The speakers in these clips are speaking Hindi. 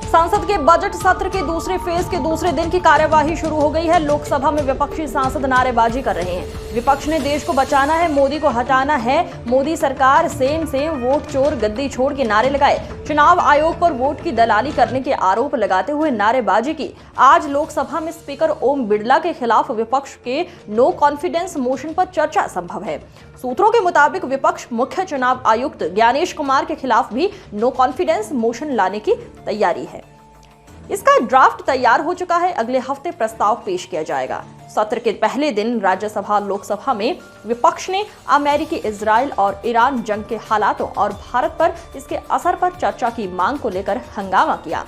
संसद के बजट सत्र के दूसरे फेज के दूसरे दिन की कार्यवाही शुरू हो गई है। लोकसभा में विपक्षी सांसद नारेबाजी कर रहे हैं। विपक्ष ने देश को बचाना है, मोदी को हटाना है, मोदी सरकार सेम सेम, वोट चोर, गद्दी छोड़ के नारे लगाए। चुनाव आयोग पर वोट की दलाली करने के आरोप लगाते हुए नारेबाजी की। आज लोकसभा में स्पीकर ओम बिरला के खिलाफ विपक्ष के नो कॉन्फिडेंस मोशन पर चर्चा संभव है। सूत्रों के मुताबिक विपक्ष मुख्य चुनाव आयुक्त ज्ञानेश कुमार के खिलाफ भी नो कॉन्फिडेंस मोशन लाने की तैयारी है। इसका ड्राफ्ट तैयार हो चुका है। अगले हफ्ते प्रस्ताव पेश किया जाएगा। सत्र के पहले दिन राज्यसभा लोकसभा में विपक्ष ने अमेरिकी, इजराइल और ईरान जंग के हालातों और भारत पर इसके असर पर चर्चा की मांग को लेकर हंगामा किया।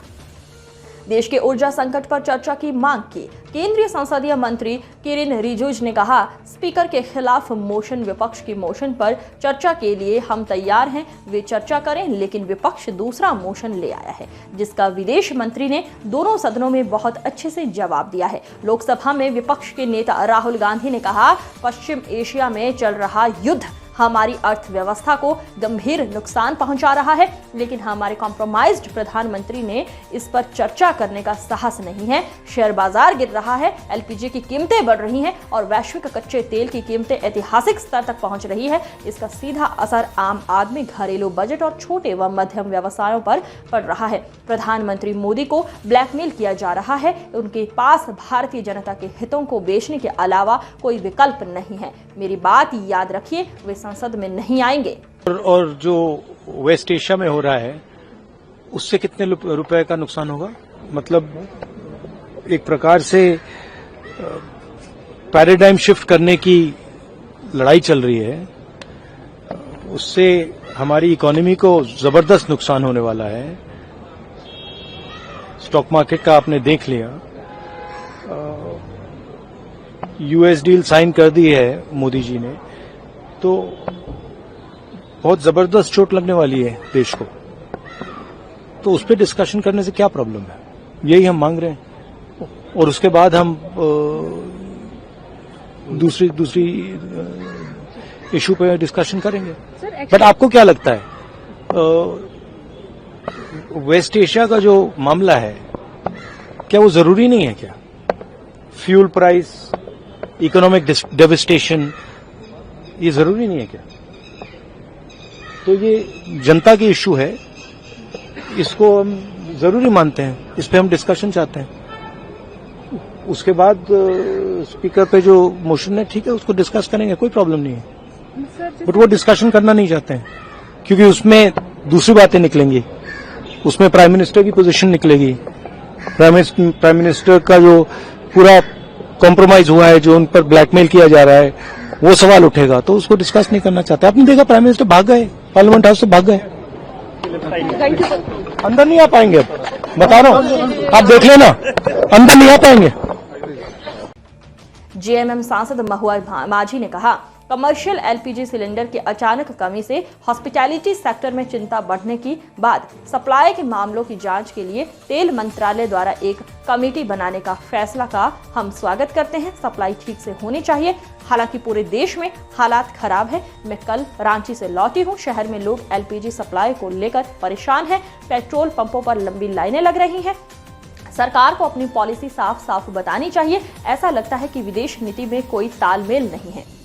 देश के ऊर्जा संकट पर चर्चा की मांग की। केंद्रीय संसदीय मंत्री किरेन रिजिजू ने कहा, स्पीकर के खिलाफ मोशन, विपक्ष की मोशन पर चर्चा के लिए हम तैयार हैं। वे चर्चा करें, लेकिन विपक्ष दूसरा मोशन ले आया है, जिसका विदेश मंत्री ने दोनों सदनों में बहुत अच्छे से जवाब दिया है। लोकसभा में विपक्ष के नेता राहुल गांधी ने कहा, पश्चिम एशिया में चल रहा युद्ध हमारी अर्थव्यवस्था को गंभीर नुकसान पहुंचा रहा है, लेकिन हमारे कॉम्प्रोमाइज्ड प्रधानमंत्री ने इस पर चर्चा करने का साहस नहीं है। शेयर बाजार गिर रहा है, एलपीजी की कीमतें बढ़ रही हैं और वैश्विक कच्चे तेल की कीमतें ऐतिहासिक स्तर तक पहुंच रही है। इसका सीधा असर आम आदमी, घरेलू बजट और छोटे व मध्यम व्यवसायों पर पड़ रहा है। प्रधानमंत्री मोदी को ब्लैकमेल किया जा रहा है। उनके पास भारतीय जनता के हितों को बेचने के अलावा कोई विकल्प नहीं है। मेरी बात याद रखिए, वे संसद में नहीं आएंगे। और जो वेस्ट एशिया में हो रहा है, उससे कितने रुपए का नुकसान होगा? मतलब एक प्रकार से पैराडाइम शिफ्ट करने की लड़ाई चल रही है। उससे हमारी इकोनॉमी को जबरदस्त नुकसान होने वाला है। स्टॉक मार्केट का आपने देख लिया। यूएस डील साइन कर दी है मोदी जी ने, तो बहुत जबरदस्त चोट लगने वाली है देश को। तो उस पर डिस्कशन करने से क्या प्रॉब्लम है? यही हम मांग रहे हैं। और उसके बाद हम दूसरी इशू पे डिस्कशन करेंगे। बट आपको क्या लगता है, वेस्ट एशिया का जो मामला है, क्या वो जरूरी नहीं है क्या? फ्यूल प्राइस, इकोनॉमिक डेविस्टेशन, ये जरूरी नहीं है क्या? तो ये जनता की इश्यू है, इसको हम जरूरी मानते हैं, इस पे हम डिस्कशन चाहते हैं। उसके बाद स्पीकर पे जो मोशन है, ठीक है, उसको डिस्कस करेंगे, कोई प्रॉब्लम नहीं है। बट वो डिस्कशन करना नहीं चाहते हैं, क्योंकि उसमें दूसरी बातें निकलेंगी। उसमें प्राइम मिनिस्टर की पोजीशन निकलेगी। प्राइम मिनिस्टर का जो पूरा कॉम्प्रोमाइज हुआ है, जो उन पर ब्लैकमेल किया जा रहा है, वो सवाल उठेगा। तो उसको डिस्कस नहीं करना चाहते। आपने देखा प्राइम मिनिस्टर भाग गए, पार्लियामेंट हाउस से भाग गए, अंदर नहीं आ पाएंगे। अब बता रहा हूं, आप देख लेना, अंदर नहीं आ पाएंगे। जेएमएम सांसद महुआ माझी ने कहा, कमर्शियल एलपीजी सिलेंडर की अचानक कमी से हॉस्पिटैलिटी सेक्टर में चिंता बढ़ने की बाद सप्लाई के मामलों की जांच के लिए तेल मंत्रालय द्वारा एक कमेटी बनाने का फैसला का हम स्वागत करते हैं। सप्लाई ठीक से होनी चाहिए। हालांकि पूरे देश में हालात खराब है। मैं कल रांची से लौटी हूं। शहर में लोग एलपीजी सप्लाई को लेकर परेशान हैं। पेट्रोल पंपों पर लंबी लाइनें लग रही हैं। सरकार को अपनी पॉलिसी साफ साफ बतानी चाहिए। ऐसा लगता है कि विदेश नीति में कोई तालमेल नहीं है।